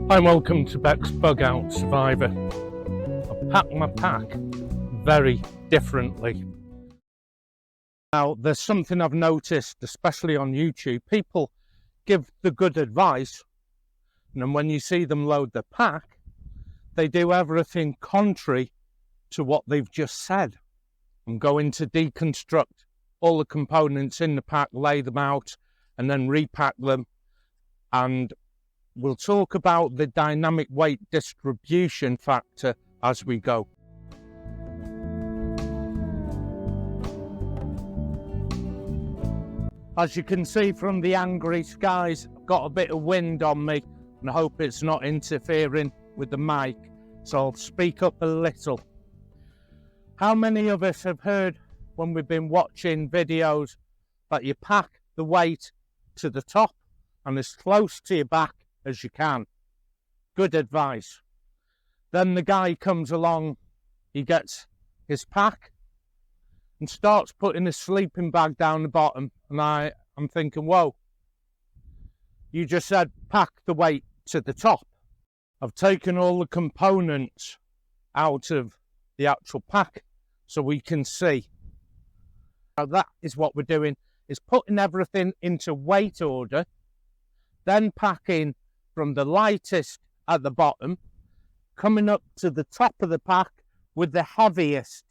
Hi, welcome to Beck's Bug Out Survivor. I pack my pack very differently. Now, there's something I've noticed, especially on YouTube. People give the good advice, and then when you see them load their pack, they do everything contrary to what they've just said. I'm going to deconstruct all the components in the pack, lay them out, and then repack them. And we'll talk about the dynamic weight distribution factor as we go. As you can see from the angry skies, I've got a bit of wind on me, and I hope it's not interfering with the mic, so I'll speak up a little. How many of us have heard when we've been watching videos that you pack the weight to the top and as close to your back as you can? Good advice. Then the guy comes along, he gets his pack and starts putting his sleeping bag down the bottom, and I'm thinking, whoa, you just said pack the weight to the top. I've taken all the components out of the actual pack so we can see. Now that is what we're doing, is putting everything into weight order, then packing from the lightest at the bottom, coming up to the top of the pack with the heaviest.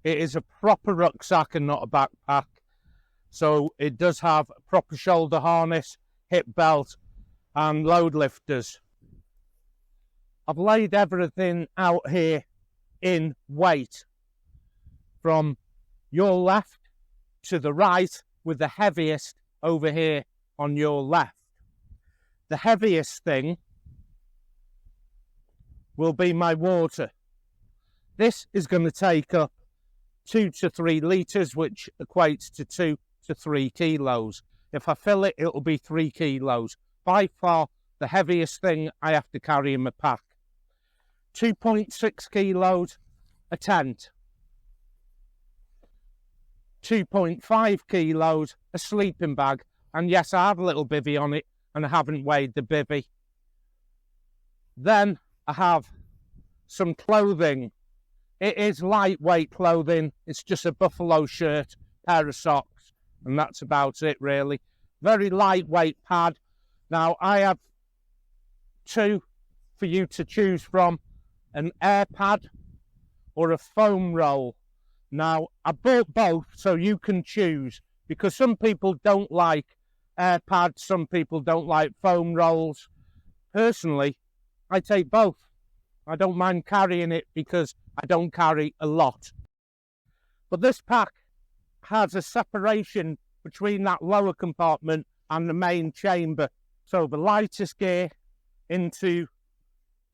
It is a proper rucksack and not a backpack. So it does have a proper shoulder harness, hip belt and load lifters. I've laid everything out here in weight from your left to the right, with the heaviest over here on your left. The heaviest thing will be my water. This is going to take up 2 to 3 litres, which equates to 2 to 3 kilos. If I fill it, it'll be 3 kilos. By far the heaviest thing I have to carry in my pack. 2.6 kilos, a tent. 2.5 kilos, a sleeping bag. And yes, I have a little bivvy on it, and I haven't weighed the bivvy. Then I have some clothing. It is lightweight clothing. It's just a buffalo shirt, pair of socks, and that's about it really. Very lightweight pad. Now I have 2 for you to choose from, an air pad or a foam roll. Now I bought both so you can choose, because some people don't like air pads, some people don't like foam rolls. Personally, I take both. I don't mind carrying it because I don't carry a lot. But this pack has a separation between that lower compartment and the main chamber. So the lightest gear into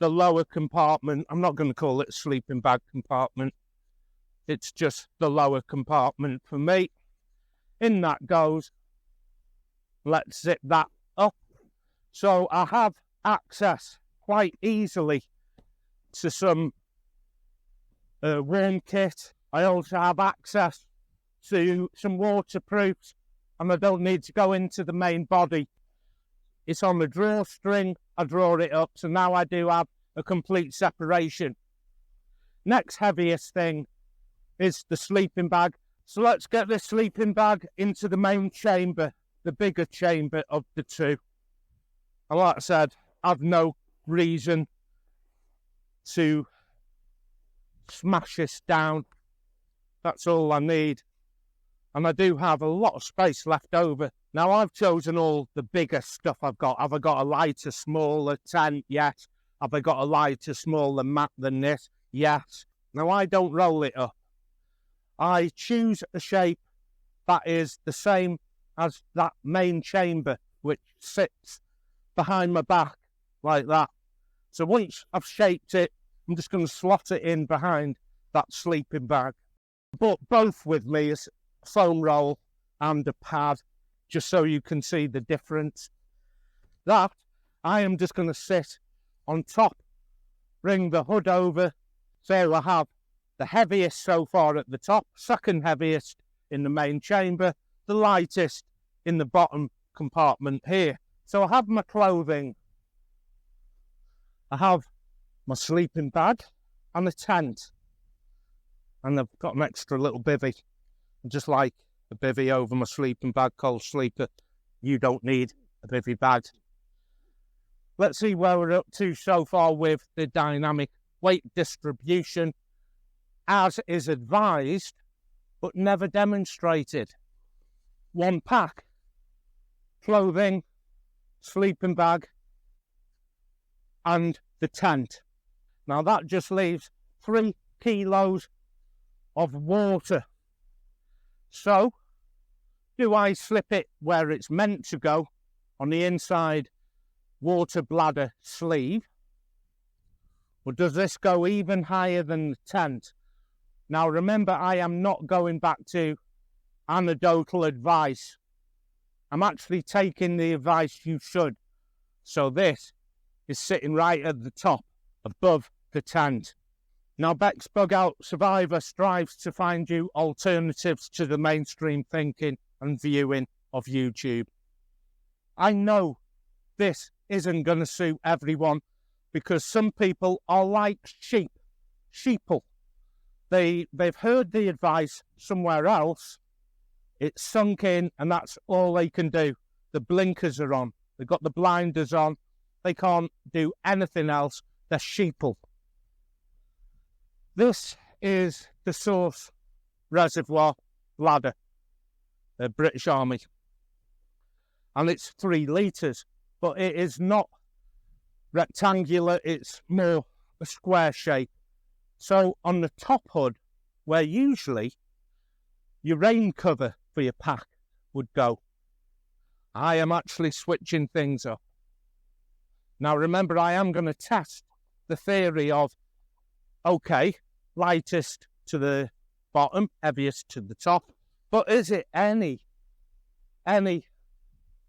the lower compartment. I'm not going to call it a sleeping bag compartment. It's just the lower compartment for me. In that goes. Let's zip that up. So I have access quite easily to some warm kit. I also have access to some waterproofs, and I don't need to go into the main body. It's on the drawstring. I draw it up, so now I do have a complete separation. Next heaviest thing is the sleeping bag. So let's get this sleeping bag into the main chamber, the bigger chamber of the two. And like I said, I've no reason to smash this down. That's all I need. And I do have a lot of space left over. Now I've chosen all the bigger stuff I've got. Have I got a lighter, smaller tent? Yes. Have I got a lighter, smaller mat than this? Yes. Now I don't roll it up. I choose a shape that is the same as that main chamber, which sits behind my back like that. So once I've shaped it, I'm just going to slot it in behind that sleeping bag. But both with me is a foam roll and a pad, just so you can see the difference. That I am just going to sit on top, bring the hood over, so I have the heaviest so far at the top, second heaviest in the main chamber, the lightest in the bottom compartment here. So I have my clothing I have my sleeping bag and a tent. And I've got an extra little bivvy. Just like a bivvy over my sleeping bag called Sleeper, you don't need a bivvy bag. Let's see where we're up to so far with the dynamic weight distribution as is advised, but never demonstrated. 1 pack, clothing, sleeping bag, and the tent. Now that just leaves 3 kilos of water. So, do I slip it where it's meant to go, on the inside water bladder sleeve? Or does this go even higher than the tent? Now remember, I am not going back to anecdotal advice. I'm actually taking the advice you should. So this is sitting right at the top, above the tent. Now, Bex Bug Out Survivor strives to find you alternatives to the mainstream thinking and viewing of YouTube. I know this isn't going to suit everyone because some people are like sheeple. They've heard the advice somewhere else, it's sunk in, and that's all they can do. The blinkers are on, they've got the blinders on, they can't do anything else, they're sheeple. This is the Source Reservoir Bladder, the British Army. And it's 3 litres, but it is not rectangular, it's more a square shape. So on the top hood, where usually your rain cover for your pack would go, I am actually switching things up. Now remember, I am going to test the theory of, okay, lightest to the bottom, heaviest to the top, but is it any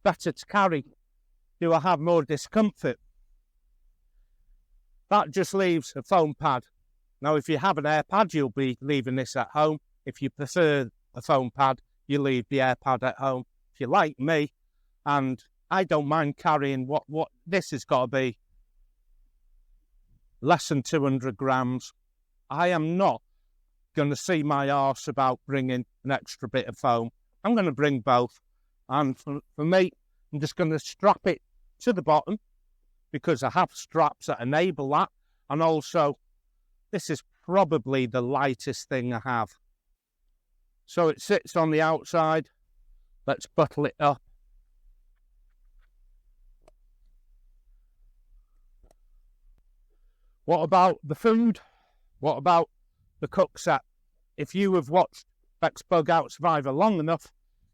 better to carry? Do I have more discomfort? That just leaves a foam pad. Now, if you have an air pad, you'll be leaving this at home. If you prefer a foam pad, you leave the air pad at home. If you're like me, and I don't mind carrying what this has got to be less than 200 grams. I am not going to see my arse about bringing an extra bit of foam. I'm going to bring both. And for me, I'm just going to strap it to the bottom because I have straps that enable that. And also, this is probably the lightest thing I have. So it sits on the outside. Let's bottle it up. What about the food? What about the cook set? If you have watched Bex Bug Out Survivor long enough,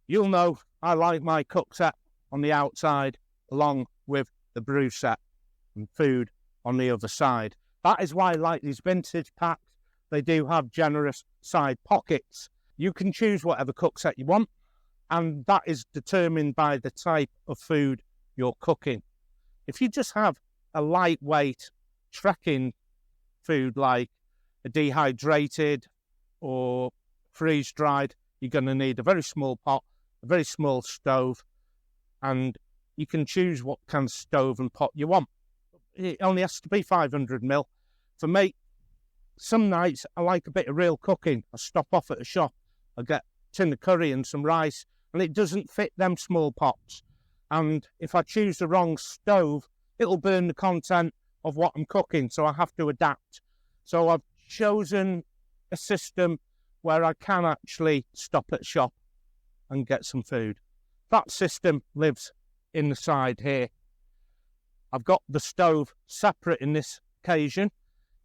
you'll know I like my cook set on the outside along with the brew set and food on the other side. That is why I like these vintage packs. They do have generous side pockets. You can choose whatever cook set you want, and that is determined by the type of food you're cooking. If you just have a lightweight trekking food like a dehydrated or freeze-dried, you're going to need a very small pot, a very small stove, and you can choose what kind of stove and pot you want. It only has to be 500 mil. For me, some nights I like a bit of real cooking. I stop off at a shop, I get a tin of curry and some rice, and it doesn't fit them small pots. And if I choose the wrong stove, it'll burn the content of what I'm cooking, so I have to adapt. So I've chosen a system where I can actually stop at shop and get some food. That system lives in the side here. I've got the stove separate in this occasion.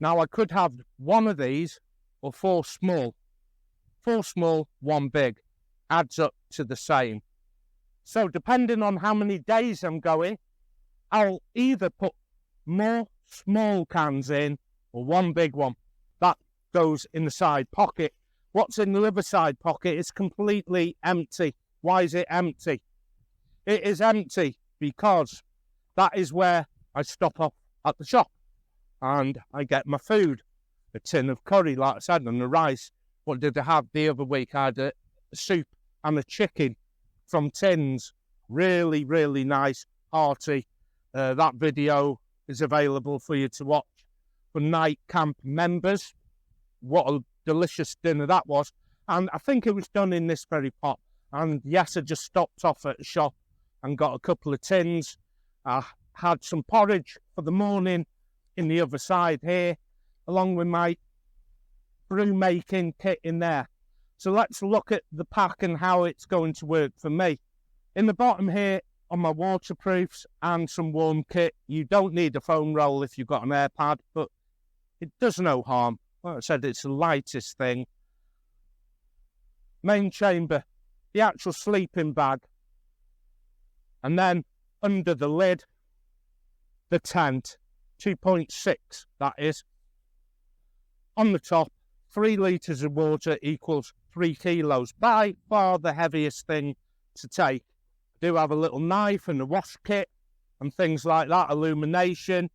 Now I could have one of these or 4 small. 4 small, 1 big. Adds up to the same. So depending on how many days I'm going, I'll either put more small cans in or 1 big one. That goes in the side pocket. What's in the other side pocket is completely empty. Why is it empty? It is empty because that is where I stop off at the shop and I get my food. A tin of curry, like I said, and the rice. What did I have the other week? I had a soup and a chicken from tins. Really, really nice, hearty. That video is available for you to watch for night camp members. What a delicious dinner that was. And I think it was done in this very pot. And yes, I just stopped off at a shop and got a couple of tins. I had some porridge for the morning in the other side here, along with my brew making kit in there. So let's look at the pack and how it's going to work for me. In the bottom here are my waterproofs and some warm kit. You don't need a foam roll if you've got an air pad, but it does no harm. Like I said, it's the lightest thing. Main chamber, the actual sleeping bag, and then under the lid, the tent, 2.6 that is. On the top, 3 litres of water equals 3 kilos, by far the heaviest thing to take. I do have a little knife and a wash kit and things like that, illumination.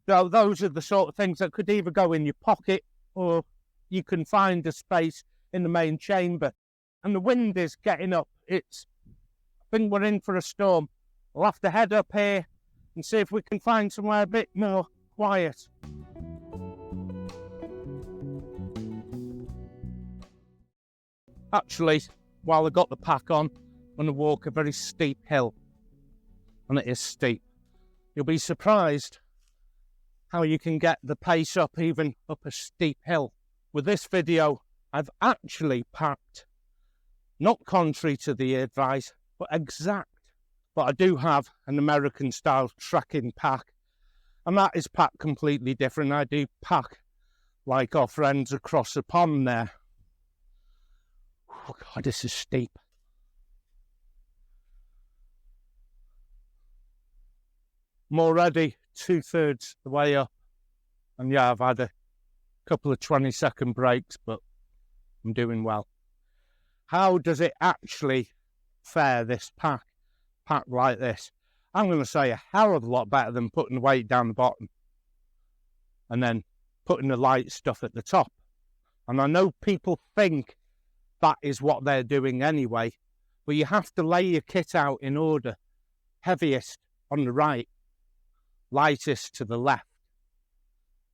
So those are the sort of things that could either go in your pocket or you can find a space in the main chamber. And the wind is getting up. I think we're in for a storm. We'll have to head up here and see if we can find somewhere a bit more quiet. Actually, while I got the pack on, I'm going to walk a very steep hill. And it is steep. You'll be surprised how you can get the pace up even up a steep hill. With this video, I've actually packed, not contrary to the advice, but exact. But I do have an American-style trekking pack, and that is packed completely different. I do pack like our friends across the pond there. Oh God, this is steep. I'm already 2/3 the way up, and yeah, I've had a couple of 20-second breaks, but I'm doing well. How does it actually fare, this pack like this? I'm going to say a hell of a lot better than putting the weight down the bottom and then putting the light stuff at the top. And I know people think that is what they're doing anyway, but you have to lay your kit out in order. Heaviest on the right, lightest to the left.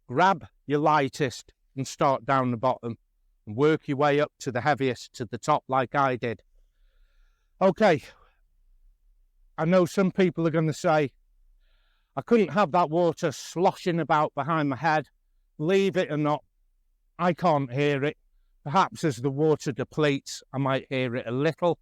Grab your lightest and start down the bottom and work your way up to the heaviest to the top like I did. Okay, I know some people are going to say, I couldn't have that water sloshing about behind my head. Believe it or not, I can't hear it. Perhaps as the water depletes, I might hear it a little.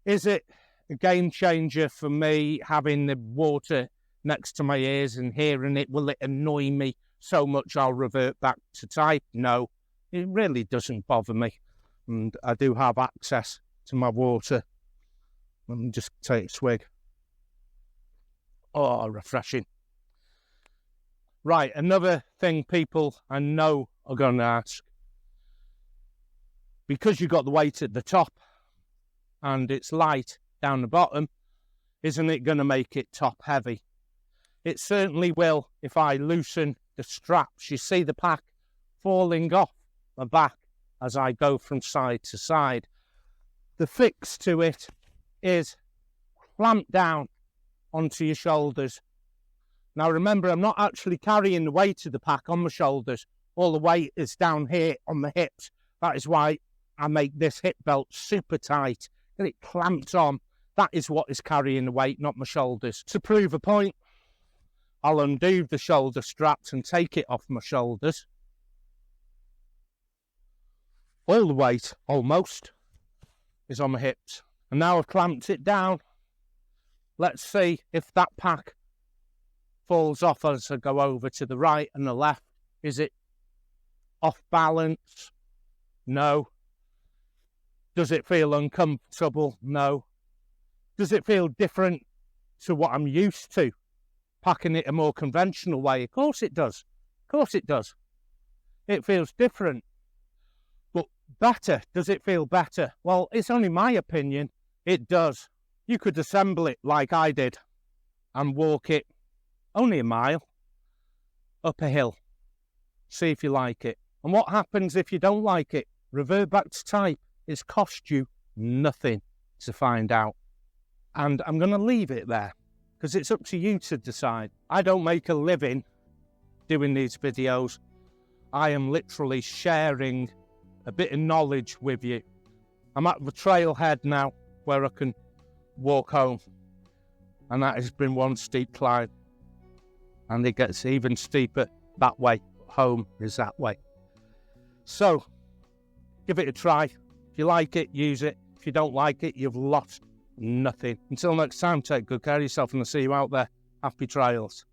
Is it a game changer for me having the water next to my ears and hearing it? Will it annoy me so much I'll revert back to type? No, it really doesn't bother me. And I do have access to my water. Let me just take a swig. Oh, refreshing. Right, another thing people I know are going to ask. Because you've got the weight at the top and it's light down the bottom, isn't it going to make it top heavy? It certainly will if I loosen the straps. You see the pack falling off my back as I go from side to side. The fix to it is clamp down onto your shoulders. Now remember, I'm not actually carrying the weight of the pack on my shoulders. All the weight is down here on the hips. That is why I make this hip belt super tight. Get it clamped on. That is what is carrying the weight, not my shoulders. To prove a point, I'll undo the shoulder straps and take it off my shoulders. All the weight, almost, is on my hips. And now I've clamped it down. Let's see if that pack falls off as I go over to the right and the left. Is it off balance? No. Does it feel uncomfortable? No. Does it feel different to what I'm used to? Packing it a more conventional way? Of course it does. Of course it does. It feels different. But better. Does it feel better? Well, it's only my opinion. It does. You could assemble it like I did and walk it only a mile up a hill. See if you like it. And what happens if you don't like it? Revert back to type. It's cost you nothing to find out. And I'm going to leave it there. because it's up to you to decide. I don't make a living doing these videos. I am literally sharing a bit of knowledge with you. I'm at the trailhead now where I can walk home, and that has been one steep climb, and it gets even steeper that way. Home is that way. So give it a try. If you like it, use it. If you don't like it, you've lost nothing. Until next time, take good care of yourself, and I'll see you out there. Happy trails.